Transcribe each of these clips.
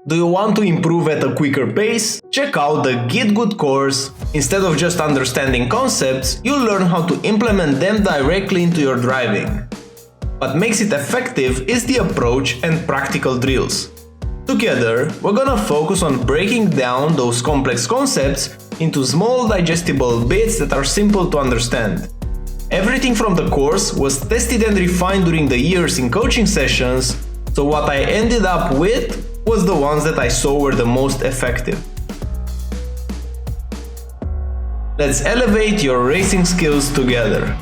Do you want to improve at a quicker pace? Check out the GitGud Course. Instead of just understanding concepts, you'll learn how to implement them directly into your driving. What makes it effective is the approach and practical drills. Together, we're gonna focus on breaking down those complex concepts into small digestible bits that are simple to understand. Everything from the course was tested and refined during the years in coaching sessions, so what I ended up with was the ones that I saw were the most effective. Let's elevate your racing skills together.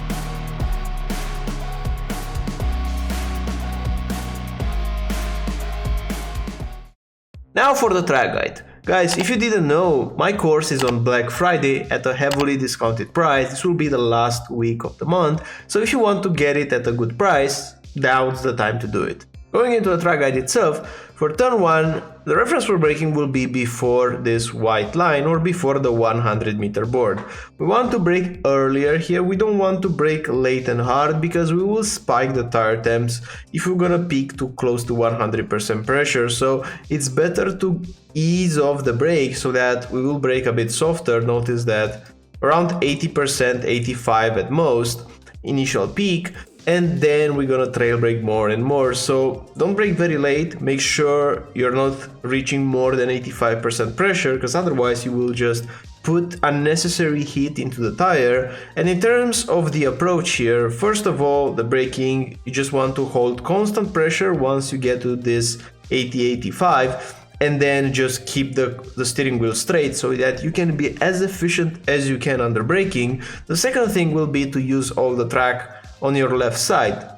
Now for the track guide. Guys, if you didn't know, my course is on Black Friday at a heavily discounted price. This will be the last week of the month, so if you want to get it at a good price, now's the time to do it. Going into the track guide itself, for turn 1, the reference for braking will be before this white line or before the 100-meter board. We want to brake earlier here, we don't want to brake late and hard because we will spike the tire temps if we're gonna peak too close to 100% pressure, so it's better to ease off the brake so that we will brake a bit softer. Notice that around 80%, 85 at most, initial peak, and then we're gonna trail brake more and more. So don't brake very late, make sure you're not reaching more than 85% pressure, because otherwise you will just put unnecessary heat into the tire. And in terms of the approach here, first of all, the braking, you just want to hold constant pressure once you get to this 80-85, and then just keep the steering wheel straight so that you can be as efficient as you can under braking. The second thing will be to use all the track on your left side.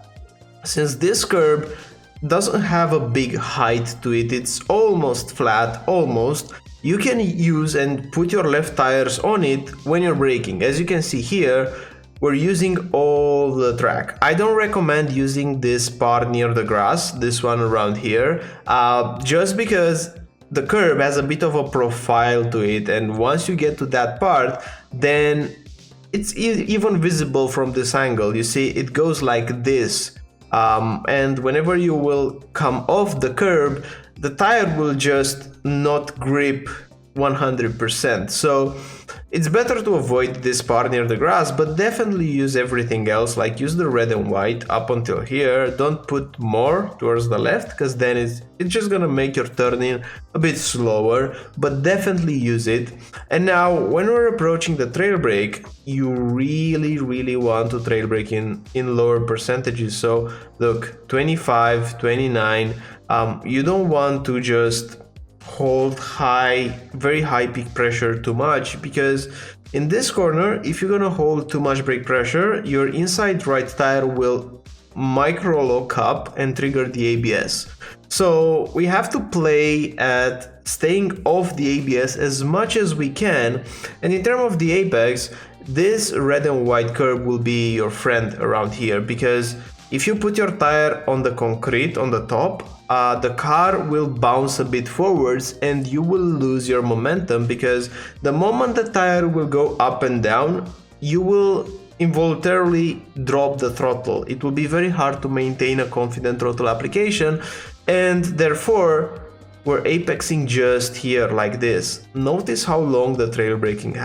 Since this curb doesn't have a big height to it, it's almost flat, almost, you can use and put your left tires on it when you're braking. As you can see here, we're using all the track. I don't recommend using this part near the grass, this one around here, just because the curb has a bit of a profile to it, and once you get to that part, then it's even visible from this angle. You see, it goes like this, and whenever you will come off the curb, the tire will just not grip 100%. So it's better to avoid this part near the grass, but definitely use everything else, like use the red and white up until here. Don't put more towards the left, because then it's just gonna make your turning a bit slower, but definitely use it. And now when we're approaching the trail brake, you really want to trail brake in lower percentages. So look, 25, 29, you don't want to just hold very high peak pressure too much, because in this corner, if you're gonna hold too much brake pressure, your inside right tire will micro lock up and trigger the ABS. So we have to play at staying off the ABS as much as we can. And in terms of the apex, this red and white curb will be your friend around here, because if you put your tire on the concrete on the top, the car will bounce a bit forwards and you will lose your momentum, because the moment the tire will go up and down, you will involuntarily drop the throttle. It will be very hard to maintain a confident throttle application, and therefore we're apexing just here like this. Notice how long the trail braking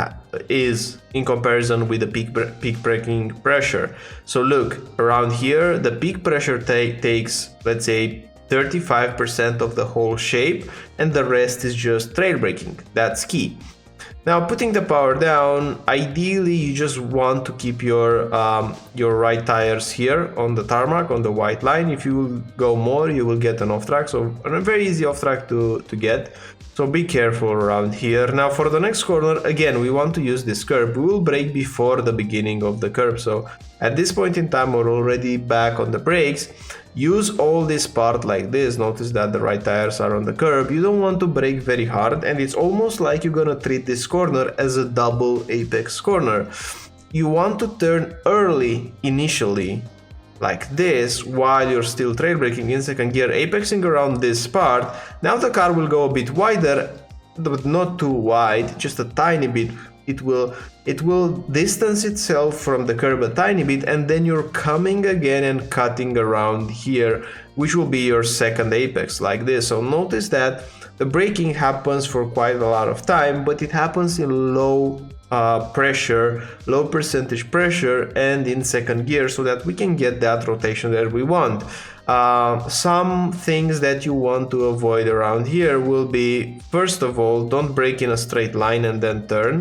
is in comparison with the peak braking pressure. So look, around here, the peak pressure takes, let's say, 35% of the whole shape, and the rest is just trail braking. That's key. Now, putting the power down, ideally you just want to keep your right tires here on the tarmac, on the white line. If you go more, you will get an off track, so a very easy off track to get. So be careful around here. Now for the next corner, again, we want to use this curb. We will brake before the beginning of the curb. So at this point in time, we're already back on the brakes. Use all this part like this. Notice that the right tires are on the curb. You don't want to brake very hard, and it's almost like you're gonna treat this corner as a double apex corner. You want to turn early initially, like this, while you're still trail braking in second gear, apexing around this part. Now the car will go a bit wider, but not too wide, just a tiny bit. It will distance itself from the curb a tiny bit, and then you're coming again and cutting around here which will be your second apex like this. So notice that the braking happens for quite a lot of time, but it happens in low pressure, low percentage pressure, and in second gear, so that we can get that rotation that we want. Some things that you want to avoid around here will be, first of all, don't brake in a straight line and then turn.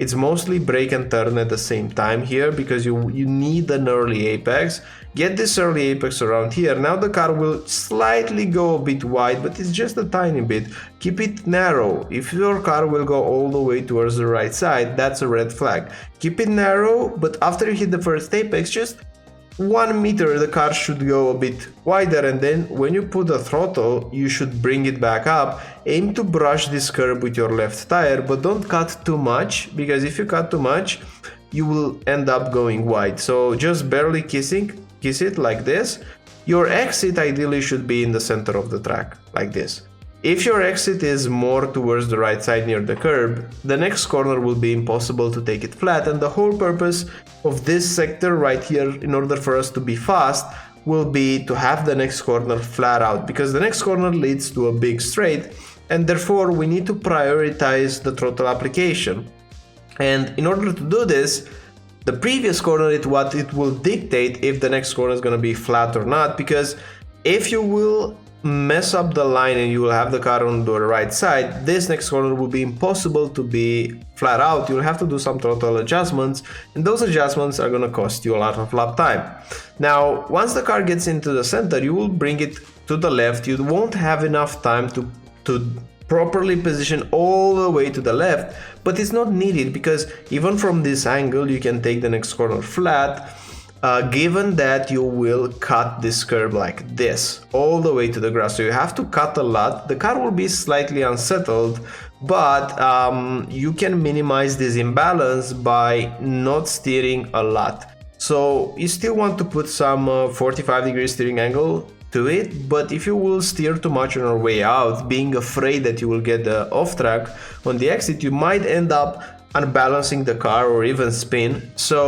It's mostly brake and turn at the same time here, because you need an early apex. Get this early apex around here. Now the car will slightly go a bit wide, but it's just a tiny bit. Keep it narrow. If your car will go all the way towards the right side, that's a red flag. Keep it narrow, but after you hit the first apex, just 1 meter the car should go a bit wider, and then when you put the throttle you should bring it back up. Aim to brush this curb with your left tire, but don't cut too much, because if you cut too much you will end up going wide. So just barely kiss it like this. Your exit ideally should be in the center of the track like this. If your exit is more towards the right side near the curb, the next corner will be impossible to take it flat, and the whole purpose of this sector right here, in order for us to be fast, will be to have the next corner flat out, because the next corner leads to a big straight, and therefore we need to prioritize the throttle application. And in order to do this, the previous corner is what it will dictate if the next corner is going to be flat or not, because if you will mess up the line and you will have the car on the right side, this next corner will be impossible to be flat out. You'll have to do some throttle adjustments, and those adjustments are going to cost you a lot of lap time. Now, once the car gets into the center, you will bring it to the left. You won't have enough time to properly position all the way to the left, but it's not needed, because even from this angle you can take the next corner flat. Given that you will cut this curb like this all the way to the grass, so you have to cut a lot. The car will be slightly unsettled, but you can minimize this imbalance by not steering a lot. So you still want to put some 45-degree steering angle to it, but if you will steer too much on your way out, being afraid that you will get off track on the exit, you might end up unbalancing the car or even spin. So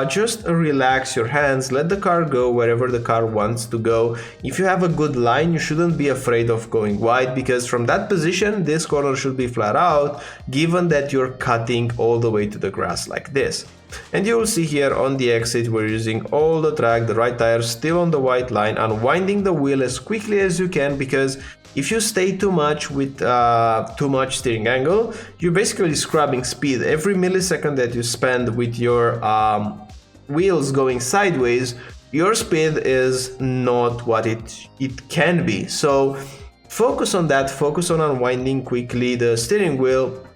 just relax your hands, let the car go wherever the car wants to go. If you have a good line, you shouldn't be afraid of going wide, because from that position this corner should be flat out, given that you're cutting all the way to the grass like this. And you will see here on the exit we're using all the track, the right tire still on the white line, unwinding the wheel as quickly as you can, because if you stay too much with too much steering angle, you're basically scrubbing speed. Every millisecond that you spend with your wheels going sideways, your speed is not what it can be. So focus on that, focus on unwinding quickly the steering wheel,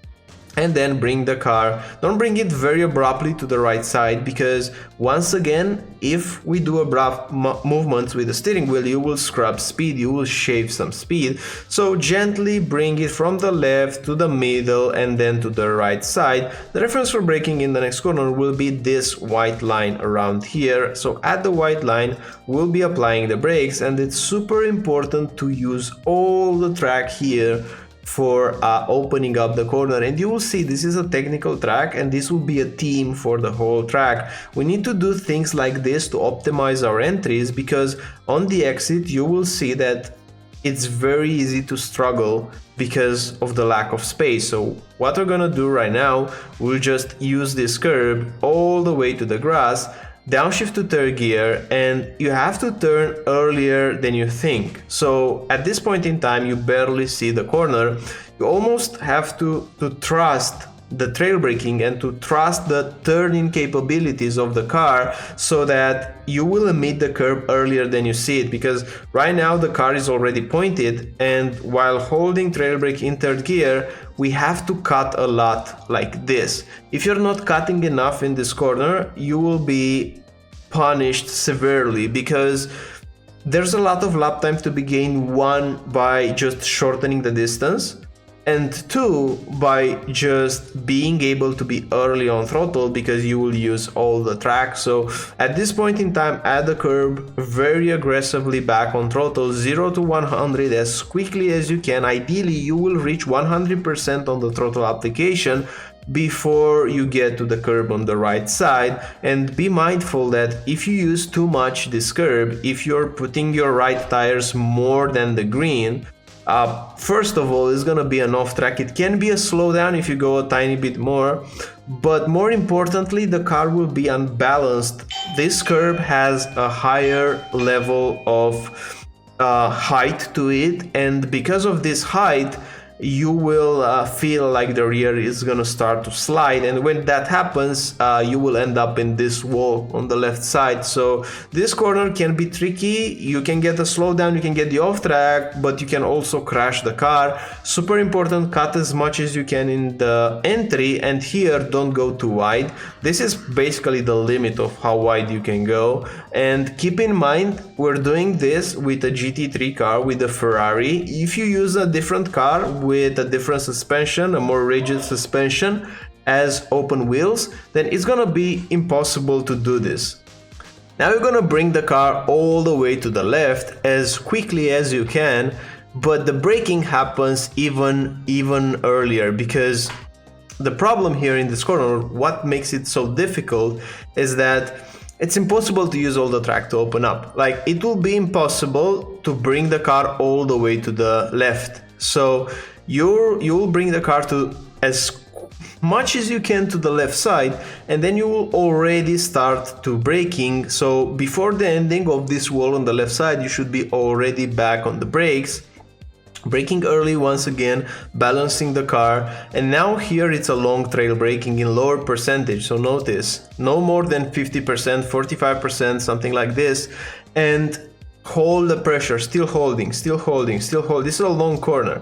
and then bring the car. Don't bring it very abruptly to the right side, because once again, if we do abrupt movements with the steering wheel, you will scrub speed, you will shave some speed. So gently bring it from the left to the middle and then to the right side. The reference for braking in the next corner will be this white line around here. So at the white line we'll be applying the brakes, and it's super important to use all the track here for opening up the corner. And you will see this is a technical track, and this will be a team for the whole track. We need to do things like this to optimize our entries, because on the exit you will see that it's very easy to struggle because of the lack of space. So what we're gonna do right now, we'll just use this curb all the way to the grass, downshift to third gear, and you have to turn earlier than you think. So at this point in time you barely see the corner. You almost have to trust the trail braking and to trust the turning capabilities of the car, so that you will meet the curb earlier than you see it, because right now the car is already pointed, and while holding trail brake in third gear we have to cut a lot like this. If you're not cutting enough in this corner, you will be punished severely, because there's a lot of lap time to be gained, one by just shortening the distance, and two by just being able to be early on throttle, because you will use all the track. So at this point in time, at the curb, very aggressively back on throttle, 0 to 100 as quickly as you can. Ideally you will reach 100% on the throttle application before you get to the curb on the right side. And be mindful that if you use too much this curb, if you're putting your right tires more than the green, first of all, it's gonna be an off track. It can be a slowdown if you go a tiny bit more, but more importantly, the car will be unbalanced. This curb has a higher level of height to it, and because of this height, you will feel like the rear is gonna start to slide, and when that happens, you will end up in this wall on the left side. So this corner can be tricky. You can get a slowdown, you can get the off track, but you can also crash the car. Super important, cut as much as you can in the entry, and here don't go too wide. This is basically the limit of how wide you can go. And keep in mind, we're doing this with a GT3 car, with a Ferrari. If you use a different car with a different suspension, a more rigid suspension as open wheels, then it's gonna be impossible to do this. Now you're gonna bring the car all the way to the left as quickly as you can, but the braking happens even earlier, because the problem here in this corner, what makes it so difficult, is that it's impossible to use all the track to open up. Like, it will be impossible to bring the car all the way to the left. So you'll bring the car to as much as you can to the left side, and then you will already start to braking. So before the ending of this wall on the left side, you should be already back on the brakes, braking early once again, balancing the car. And now here it's a long trail braking in lower percentage, so notice no more than 50%, 45%, something like this, and hold the pressure, still holding. This is a long corner.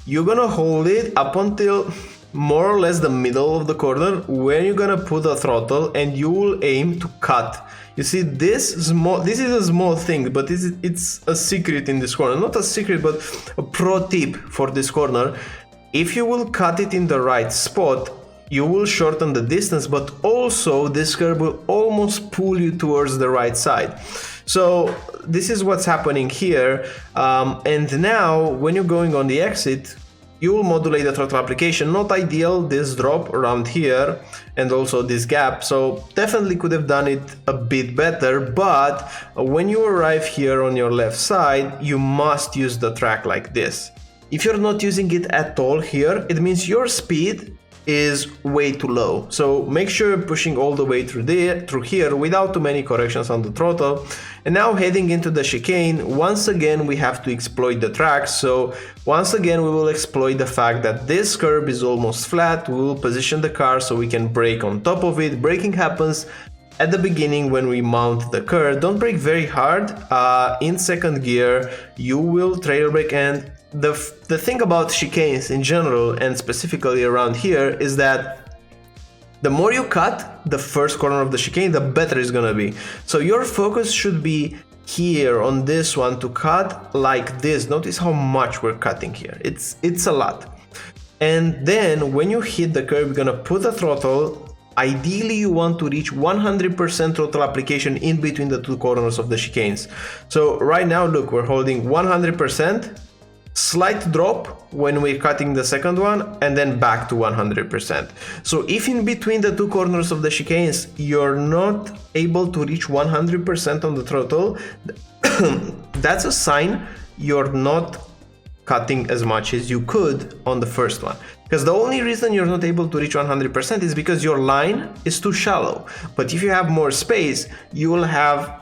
You're gonna hold it up until more or less the middle of the corner, when you're gonna put the throttle and you will aim to cut. You see, this is a small thing, but it's a secret in this corner. Not a secret, but a pro tip for this corner. If you will cut it in the right spot, you will shorten the distance, but also this curve will almost pull you towards the right side. So this is what's happening here. And now when you're going on the exit, you will modulate the throttle application. Not ideal, this drop around here and also this gap, so definitely could have done it a bit better. But when you arrive here on your left side, you must use the track like this. If you're not using it at all here, it means your speed is way too low. So make sure you're pushing all the way through here without too many corrections on the throttle. And now heading into the chicane, once again we have to exploit the track. So once again we will exploit the fact that this curb is almost flat. We will position the car so we can brake on top of it. Braking happens at the beginning when we mount the curb. Don't brake very hard. In second gear you will trail brake. And the thing about chicanes in general, and specifically around here, is that the more you cut the first corner of the chicane, the better it's gonna be. So your focus should be here on this one to cut like this. Notice how much we're cutting here. It's a lot. And then when you hit the curb, you're gonna put the throttle. Ideally you want to reach 100% throttle application in between the two corners of the chicanes. So right now, look, we're holding 100%. Slight drop when we're cutting the second one, and then back to 100%. So if in between the two corners of the chicanes you're not able to reach 100% on the throttle, that's a sign you're not cutting as much as you could on the first one. Because the only reason you're not able to reach 100% is because your line is too shallow. But if you have more space, you will have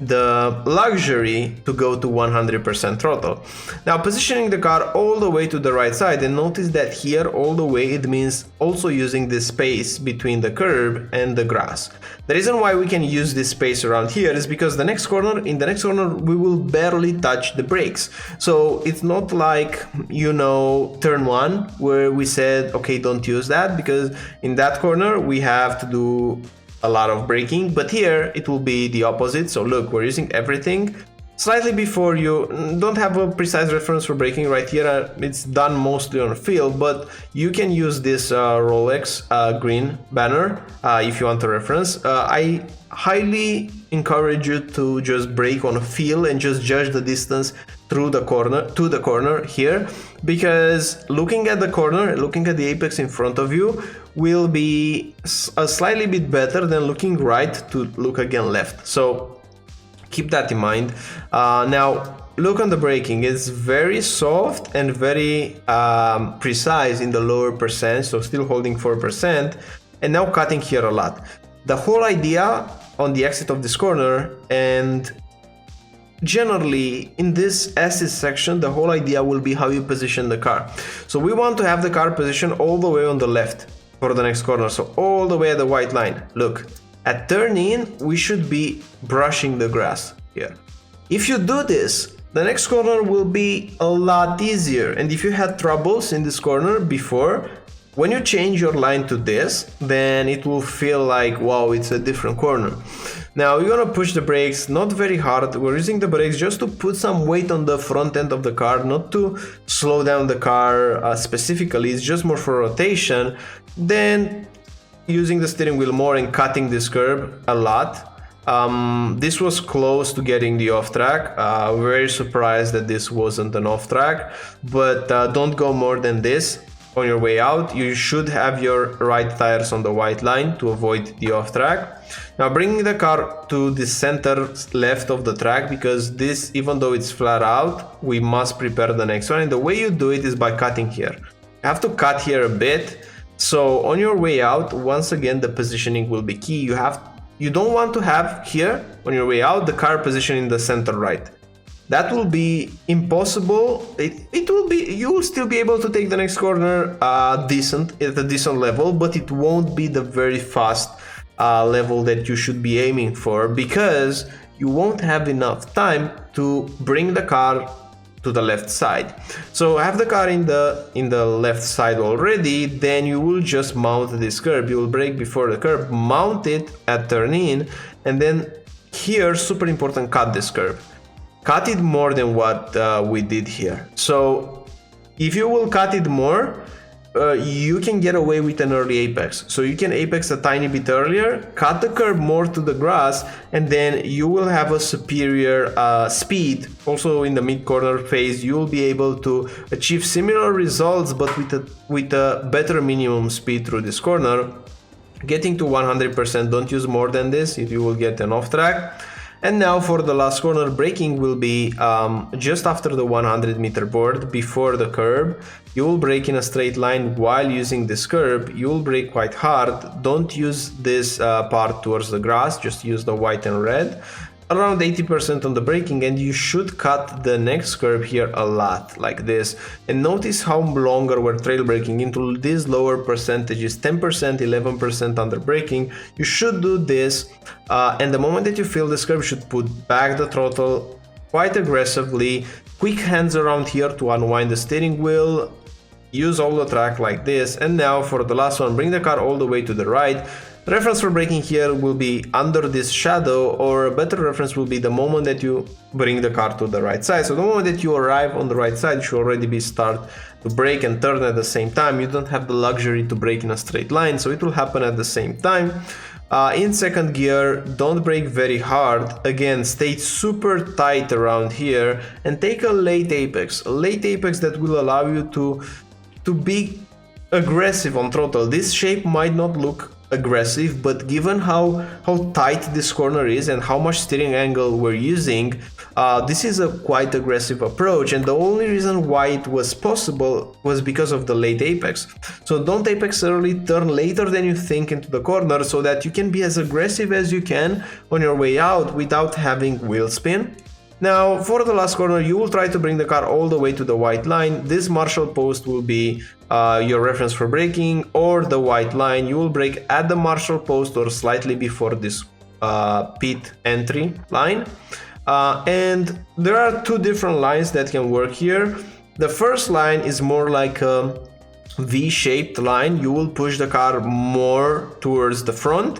the luxury to go to 100% throttle. Now positioning the car all the way to the right side, and notice that here all the way it means also using this space between the curb and the grass. The reason why we can use this space around here is because in the next corner we will barely touch the brakes. So it's not like, you know, turn one where we said okay, don't use that, because in that corner we have to do a lot of braking, but here it will be the opposite. So look, we're using everything slightly before. You don't have a precise reference for braking right here. It's done mostly on field, but you can use this Rolex green banner if you want a reference. I highly encourage you to just brake on a feel and just judge the distance through the corner to the corner here, because looking at the corner, looking at the apex in front of you will be a slightly bit better than looking right to look again left. So keep that in mind. Now look on the braking, it's very soft and very precise in the lower percent, so still holding 4%, and now cutting here a lot. The whole idea on the exit of this corner, and generally in this assist section, the whole idea will be how you position the car. So we want to have the car positioned all the way on the left for the next corner, so all the way at the white line. Look, at turn in we should be brushing the grass here. If you do this, the next corner will be a lot easier, and if you had troubles in this corner before, when you change your line to this, then it will feel like, wow, it's a different corner. Now you're gonna push the brakes, not very hard. We're using the brakes just to put some weight on the front end of the car, not to slow down the car specifically, it's just more for rotation. Then using the steering wheel more and cutting this curb a lot. This was close to getting the off track. Very surprised that this wasn't an off track, but don't go more than this on your way out. You should have your right tires on the white line to avoid the off track. Now bringing the car to the center left of the track, because this, even though it's flat out, we must prepare the next one, and the way you do it is by cutting here. You have to cut here a bit, so on your way out, once again the positioning will be key. You don't want to have here on your way out the car position in the center right. That will be impossible. It will be, you will still be able to take the next corner at a decent level, but it won't be the very fast level that you should be aiming for, because you won't have enough time to bring the car to the left side. So have the car in the left side already, then you will just mount this curb. You will brake before the curb, mount it at turn in, and then here, super important, cut this curb. Cut it more than what we did here. So if you will cut it more, you can get away with an early apex. So you can apex a tiny bit earlier, cut the curb more to the grass, and then you will have a superior speed. Also in the mid-corner phase, you will be able to achieve similar results, but with a better minimum speed through this corner. Getting to 100%, don't use more than this, if you will get an off track. And now for the last corner, braking will be just after the 100 meter board, before the curb. You will brake in a straight line while using this curb. You will brake quite hard. Don't use this part towards the grass, just use the white and red. Around 80% on the braking, and you should cut the next curb here a lot, like this. And notice how longer we're trail braking into these lower percentages, 10%, 11% under braking. You should do this, and the moment that you feel this curb, you should put back the throttle quite aggressively. Quick hands around here to unwind the steering wheel. Use all the track like this. And now for the last one, bring the car all the way to the right. The reference for braking here will be under this shadow, or a better reference will be the moment that you bring the car to the right side. So the moment that you arrive on the right side, you should already be start to brake and turn at the same time. You don't have the luxury to brake in a straight line, so it will happen at the same time. In second gear, don't brake very hard. Again, stay super tight around here and take a late apex that will allow you to be aggressive on throttle. This shape might not look aggressive, but given how tight this corner is and how much steering angle we're using, this is a quite aggressive approach, and the only reason why it was possible was because of the late apex. So don't apex early, turn later than you think into the corner, so that you can be as aggressive as you can on your way out without having wheel spin. Now for the last corner, you will try to bring the car all the way to the white line. This marshal post will be your reference for braking, or the white line. You will brake at the marshal post or slightly before this pit entry line. And there are two different lines that can work here. The first line is more like a V-shaped line. You will push the car more towards the front,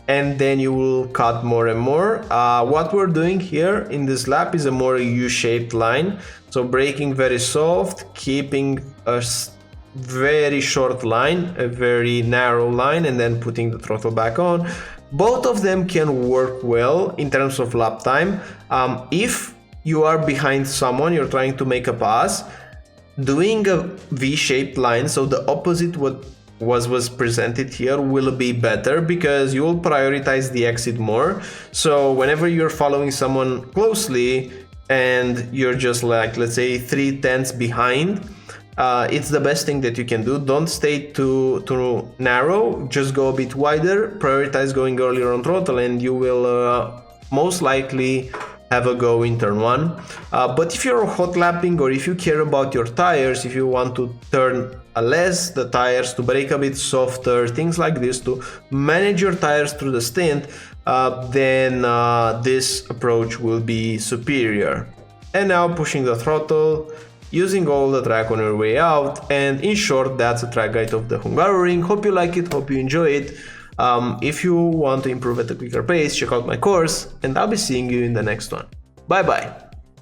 and then you will cut more and more. What we're doing here in this lap is a more U-shaped line. So braking very soft, keeping a very short line, a very narrow line, and then putting the throttle back on. Both of them can work well in terms of lap time. If you are behind someone, you're trying to make a pass, doing a V-shaped line, so the opposite what was presented here, will be better because you will prioritize the exit more. So whenever you're following someone closely and you're just like, let's say 3/10 behind, it's the best thing that you can do. Don't stay too narrow, just go a bit wider, prioritize going earlier on throttle, and you will most likely have a go in turn 1. But if you're hot lapping, or if you care about your tires, if you want to turn less the tires, to brake a bit softer, things like this, to manage your tires through the stint, then this approach will be superior. And now pushing the throttle, using all the track on your way out, and in short, that's a track guide of the Hungaroring. Hope you like it, hope you enjoy it. If you want to improve at a quicker pace, check out my course, and I'll be seeing you in the next one. Bye bye!